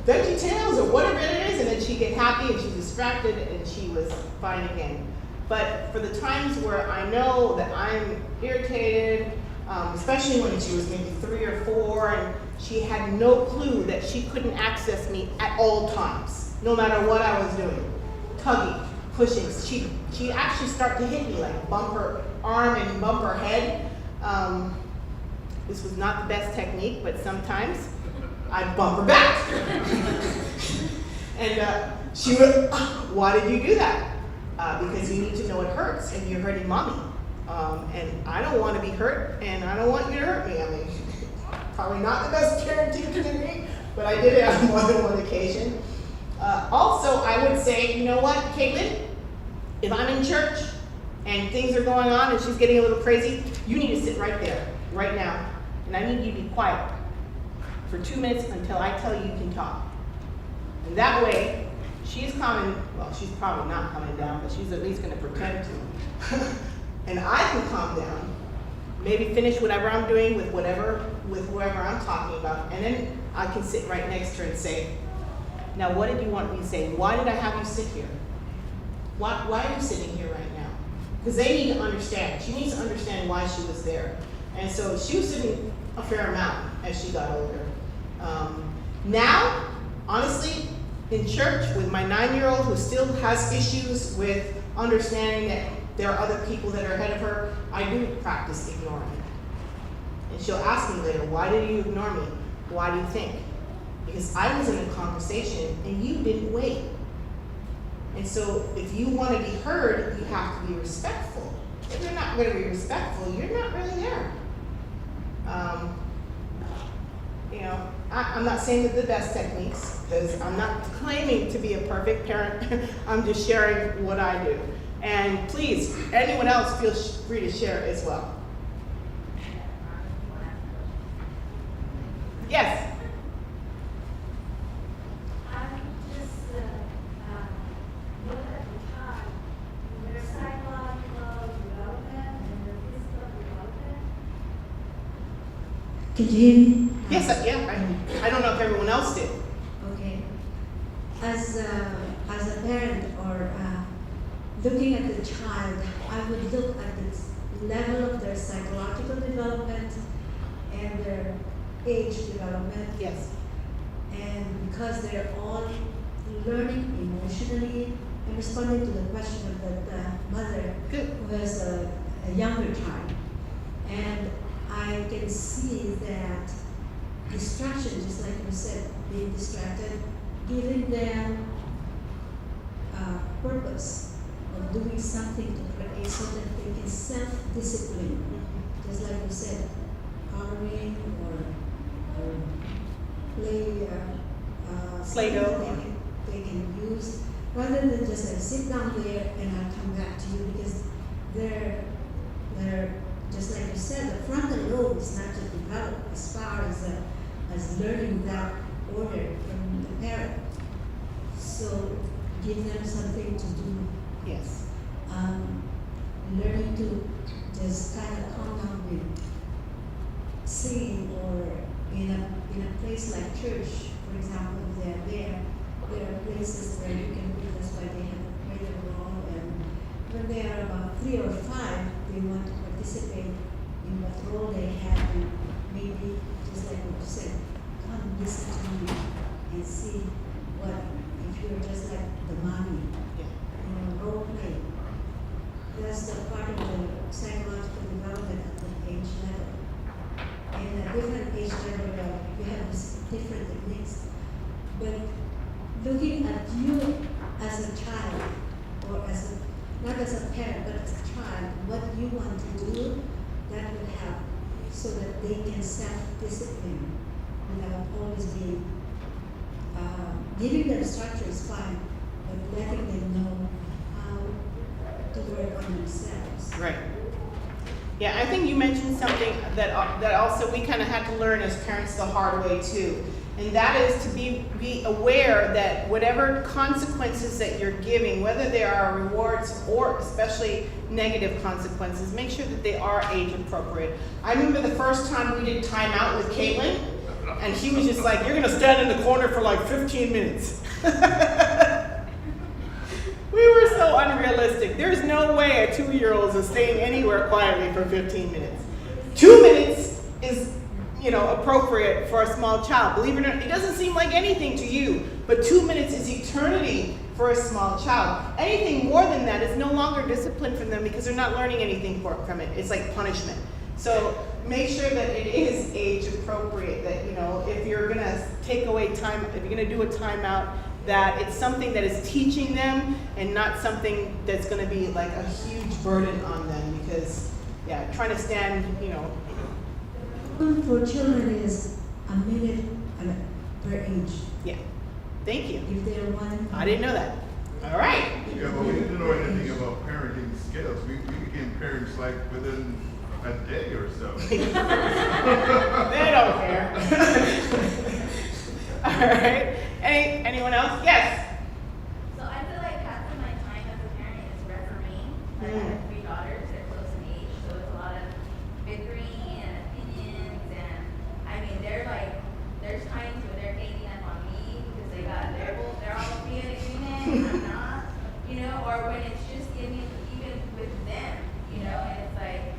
Veggie Tales or whatever it is, and then she'd get happy and she's distracted and she was fine again. But for the times where I know that I'm irritated, especially when she was maybe 3 or 4 and she had no clue that she couldn't access me at all times, no matter what I was doing, tugging, pushing. She'd actually start to hit me, like bump her arm and bump her head. This was not the best technique, but sometimes I'd bump her back. And she would, why did you do that? Because you need to know it hurts and you're hurting mommy. And I don't want to be hurt and I don't want you to hurt me. I mean, probably not the best parenting technique, but I did it on more than one occasion. Also, I would say, you know what, Caitlin, if I'm in church and things are going on and she's getting a little crazy, you need to sit right there, right now. And I need you to be quiet for 2 minutes until I tell you can talk. And that way, she's calming, well, she's probably not calming down, but she's at least going to pretend to. And I can calm down, maybe finish whatever I'm doing with whoever I'm talking about, and then I can sit right next to her and say, now what did you want me to say? Why did I have you sit here? Why are you sitting here right now? Because they need to understand. She needs to understand why she was there. And so she was sitting a fair amount as she got older. Now, honestly, in church with my 9-year-old who still has issues with understanding that there are other people that are ahead of her, I do practice ignoring. And she'll ask me later, why did you ignore me? Why do you think? Because I was in a conversation and you didn't wait. And so if you want to be heard, you have to be respectful. If you're not going to be respectful, you're not really there. I'm not saying that the best techniques, because I'm not claiming to be a perfect parent. I'm just sharing what I do. And please, anyone else feel free to share as well. Yes? I'm just look at the time, their psychological development and their physical development. Can you hear me? Yes, I don't know if everyone else did. Okay. As a parent or looking at the child, I would look at the level of their psychological development and their age development. Yes. And because they're all learning emotionally and responding to the question of the mother Good. who has a younger child. And I can see that distraction, just like you said, being distracted, giving them purpose of doing something to create so that they can self-discipline. Just like you said, coloring or play Play-Doh. they can use, rather than just sit down there and I'll come back to you, because they're just like you said, the frontal lobe is not just developed as far as learning that order from the parent. So give them something to do. Yes. Learning to just kind of calm down with singing, or in a place like church, for example, if they're there are places where you can read, that's why they have a prayer role, and when they are about 3 or 5, they want to participate in what role they have, and maybe, just like what you said, come listen to me and see what, if you're just like the mommy, role play. That's the part of the psychological development at the age level. In a different age level, you have different techniques. But looking at you as a child, or not as a parent, but as a child, what you want to do, that would help so that they can self-discipline without always being, giving them structure is fine, but letting them know how to work on themselves. Right. Yeah, I think you mentioned something that also we kind of had to learn as parents the hard way too. And that is to be aware that whatever consequences that you're giving, whether they are rewards or especially negative consequences, make sure that they are age appropriate. I remember the first time we did time out with Caitlin, and she was just like, you're gonna stand in the corner for like 15 minutes. We were so unrealistic. There's no way a 2-year-old is staying anywhere quietly for 15 minutes. 2 minutes is, appropriate for a small child. Believe it or not, it doesn't seem like anything to you, but 2 minutes is eternity for a small child. Anything more than that is no longer discipline for them because they're not learning anything from it. It's like punishment. So make sure that it is age appropriate, that, if you're gonna take away time, if you're gonna do a timeout, that it's something that is teaching them and not something that's gonna be like a huge burden on them, because, trying to stand, For children is a minute per age. Yeah. Thank you. If they're one. I didn't know that. All right. Yeah, but we didn't know anything about parenting skills. We became parents like within a day or so. They don't care. All right. Anyone else? Yes. So I feel like half of my time as a parent is refereeing. Like I have 3 daughters, they're close in age, so it's a lot of bickering and opinions, and I mean, there's times know, or when it's just even with them, you know, and it's like,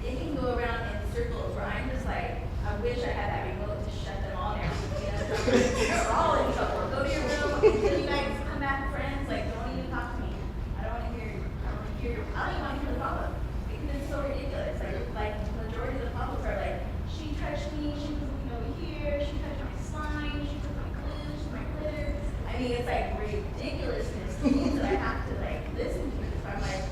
it can go around in circles where I'm just like, I wish I had that remote to shut them all down. You know, so you're all in trouble. Go to your room until you guys come back friends. Like, don't even talk to me. I don't want to hear. I don't even want to hear the problem because it's so ridiculous. Like the majority of the problems are like, she touched me. She was looking over here. She touched my spine. She took my glue. My glitter. I mean, it's like ridiculousness things that I have to like listen to. So I'm like,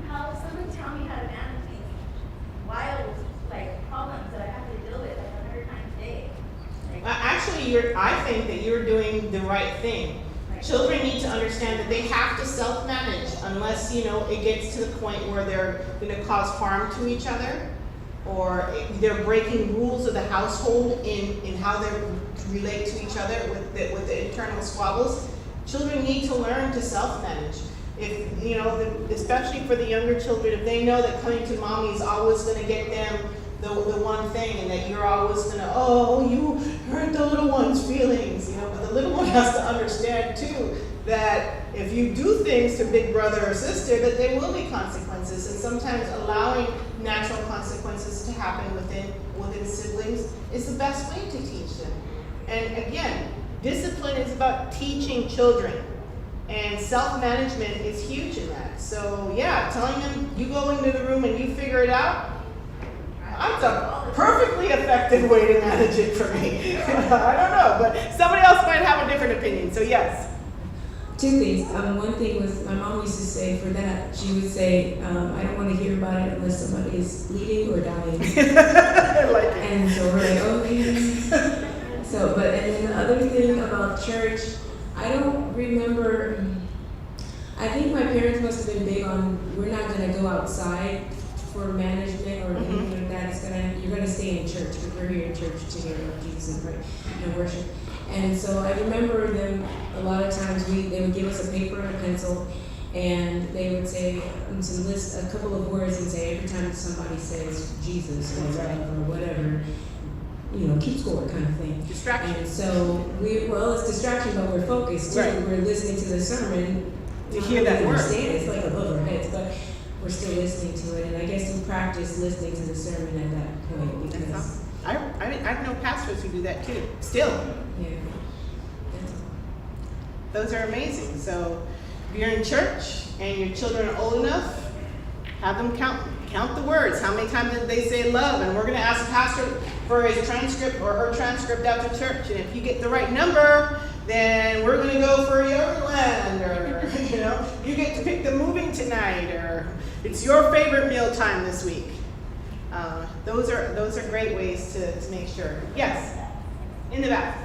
how someone tell me how to manage these wild like problems that I have to deal with like 100 times a day. Like, Actually, I think that you're doing the right thing. Children need to understand that they have to self-manage unless, you know, it gets to the point where they're going to cause harm to each other, or they're breaking rules of the household in how they relate to each other with the internal squabbles. Children need to learn to self-manage. If, you know, especially for the younger children, if they know that coming to mommy is always going to get them the one thing, and that you're always going to, oh, you hurt the little one's feelings, you know, but the little one has to understand too that if you do things to big brother or sister, that there will be consequences, and sometimes allowing natural consequences to happen within siblings is the best way to teach them. And again, discipline is about teaching children. And self-management is huge in that. So yeah, telling them you go into the room and you figure it out, that's a perfectly effective way to manage it for me. I don't know, but somebody else might have a different opinion, so yes. Two things. One thing was my mom used to say for that, she would say, I don't want to hear about it unless somebody is bleeding or dying. I like it. And so we're like, okay. So, but, and then the other thing about church, I don't remember, I think my parents must have been big on, we're not going to go outside for management or anything like that. You're going to stay in church, because we're here in church to hear about Jesus and pray and worship. And so I remember them, a lot of times they would give us a paper and a pencil, and they would say, to list a couple of words and say every time somebody says Jesus or whatever, you know, keep score kind of thing. Distraction. And so it's distraction, but we're focused too. Right. We're listening to the sermon. To hear that word. Understand it's like above our heads, but we're still listening to it. And I guess we practice listening to the sermon at that point because I know pastors who do that too. Still, yeah. That's all. those are amazing. So if you're in church and your children are old enough, have them count the words. How many times did they say love? And we're going to ask the pastor for his transcript or her transcript after church. And if you get the right number, then we're going to go for Yoverland, or you know, you get to pick the movie tonight, or it's your favorite meal time this week. Those are great ways to make sure. Yes, in the back.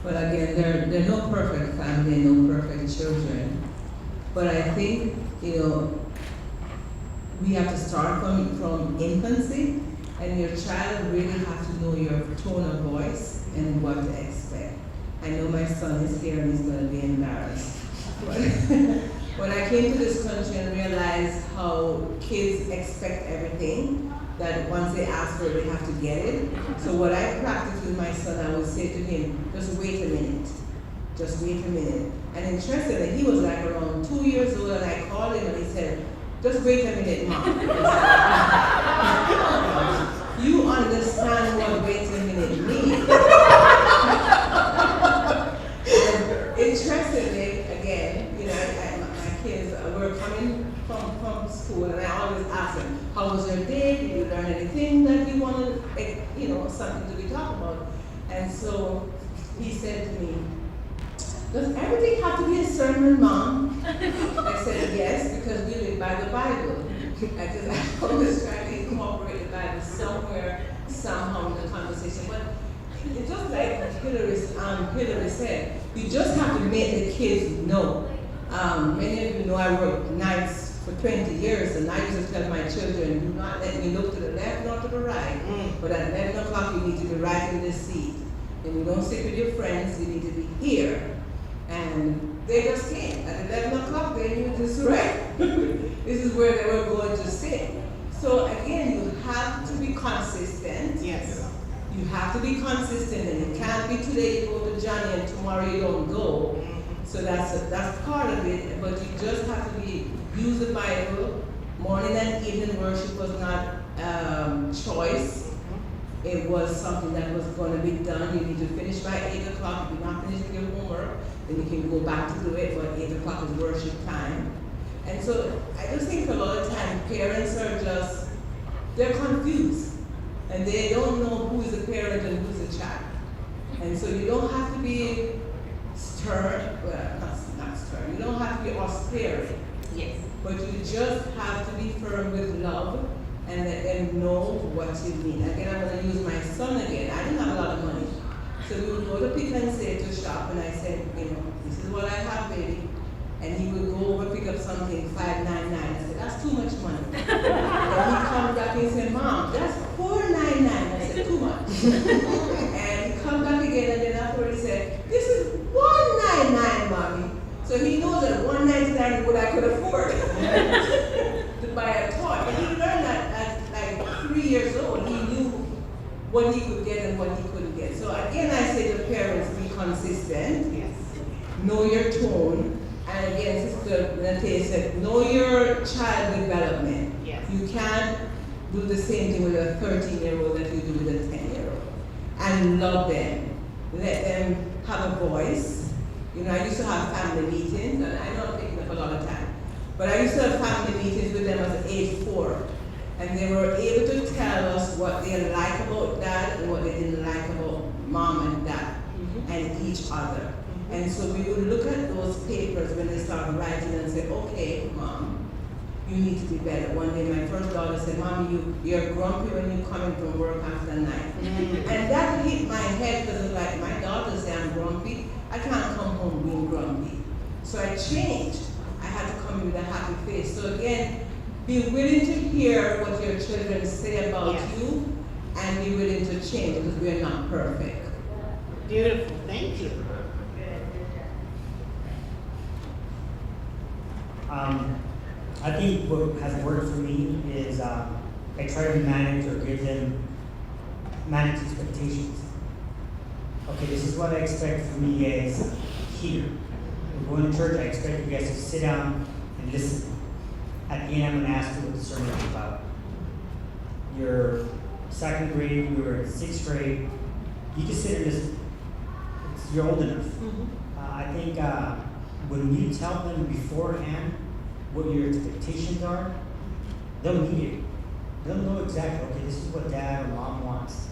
But again, there are no perfect family, no perfect children. But I think, you know, we have to start from infancy, and your child really has to know your tone of voice and what to expect. I know my son is here and he's going to be embarrassed. But when I came to this country and realized how kids expect everything, that once they ask for it, they have to get it. So what I practiced with my son, I would say to him, just wait a minute. Just wait a minute. And interestingly, he was like around 2 years old, and I called him and he said, just wait a minute, Mom. You understand what wait a minute means. And interestingly, again, you know, my kids were coming from school, and I always ask them, how was your day? Did you learn anything that you wanted, you know, something to be talked about? And so he said to me, does everything have to be a sermon, Mom? I said, yes, because we live by the Bible. I always try to incorporate the Bible somewhere, somehow in the conversation. But it's just like Hillary said, you just have to make the kids know. Many of you know I worked nights for 20 years, and I used to tell my children, do not let me look to the left nor to the right. But at 11 o'clock, you need to be right in the seat. And you don't sit with your friends, you need to be here. And they just came. At 11 o'clock, they knew this right. This is where they were going to sit. So again, you have to be consistent. Yes. You have to be consistent, and it can't be today you go to Johnny and tomorrow you don't go. So that's part of it, but you just have to use the Bible. Morning and evening worship was not choice. It was something that was going to be done. You need to finish by 8 o'clock. If you're not finished with your homework, then you can go back to do it, but 8 o'clock is worship time. And so I just think a lot of time parents are they're confused. And they don't know who is a parent and who's a child. And so you don't have to be stern, well, not stern. You don't have to be austere. Yes. But you just have to be firm with love and let them know what you mean. Again, I'm going to use my son again. I didn't have a lot of money. So we would go to Pick and Save to shop, and I said, this is what I have, baby. And he would go over, pick up something, $5.99. I said, that's too much money. And he comes back and he said, Mom, that's $4.99. I said, too much. And he comes back again, and then afterwards he said, this is $1.99, Mommy. So he knows that $1.99 is what I could afford to buy a toy. But he learned that at like 3 years old. He knew what he could get and what he couldn't get. So again, I say to parents, be consistent. Yes. Know your tone. And again, Sister Nate said, know your child development. Yes. You can't do the same thing with a 13-year-old that you do with a 10-year-old. And love them. Let them have a voice. I used to have family meetings, and I know I'm taking up a lot of time, but I used to have family meetings with them at age 4. And they were able to tell us what they liked about dad and what they didn't like about mom and dad and each other. And so we would look at those papers when they started writing and say, okay, Mom, you need to be better. One day my first daughter said, Mommy, you're grumpy when you come in from work after night. And that hit my head because it's like, my daughter said I'm grumpy. I can't come home being grumpy. So I changed. I had to come in with a happy face. So again, be willing to hear what your children say about you and be willing to change because we're not perfect. Beautiful, thank you. I think what has worked for me is I try to manage or manage expectations. Okay, this is what I expect from you guys here. We're going to church, I expect you guys to sit down and listen. At the end, I'm going to ask you what the sermon is about. You're second grade, you're sixth grade, you just sit and listen. You're old enough. I think when you tell them beforehand what your expectations are, they'll need it. They'll know exactly, okay, this is what dad or mom wants.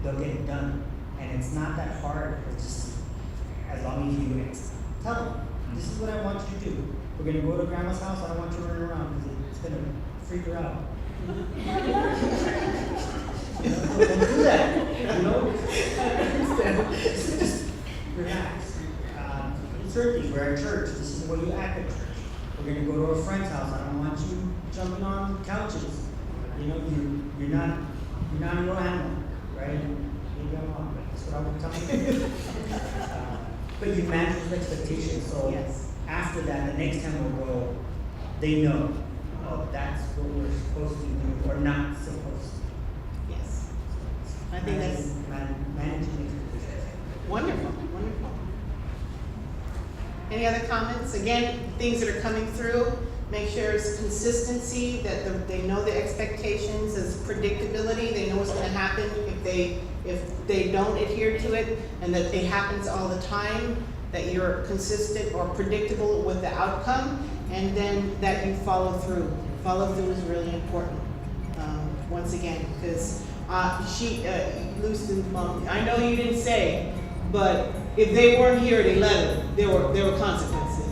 They'll get it done. And it's not that hard. It's just as long as you tell them, this is what I want you to do. We're going to go to grandma's house. I don't want you running around because it's going to freak her out. Don't do that. Just relax. Certainly, we're at church. This is what you act at church. We're going to go to a friend's house. I don't want you jumping on couches. You're not a little animal, right? Maybe I'm wrong, but that's what I would tell you. But you manage with expectations. So after that, the next time we'll go, they know, oh, that's what we're supposed to do or not supposed to. Yes. I think that's managing expectations. wonderful, wonderful. Any other comments? Again, things that are coming through, make sure it's consistency, that they know the expectations, there's predictability, they know what's going to happen if they don't adhere to it, and that it happens all the time, that you're consistent or predictable with the outcome, and then that you follow through. Follow through is really important, once again, because Lucy's mom, I know you didn't say, but if they weren't here at 11, there were consequences.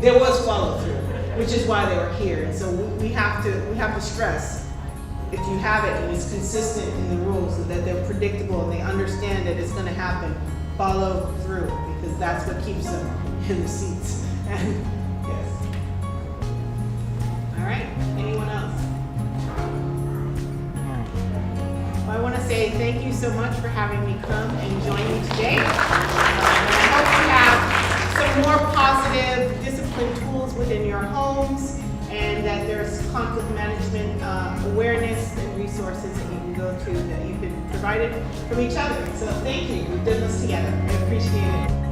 There was follow through, which is why they were here. And so we have to stress, if you have it and it's consistent in the rules, so that they're predictable and they understand that it's going to happen, follow through, because that's what keeps them in the seats. And yes. All right. Anyone else? Well, I want to say thank you so much for having me come and join me today. And I hope you have some more positive discipline tools within your homes, and that there's conflict management awareness and resources that you can go to that you've been provided from each other. So thank you. We've done this together. I appreciate it.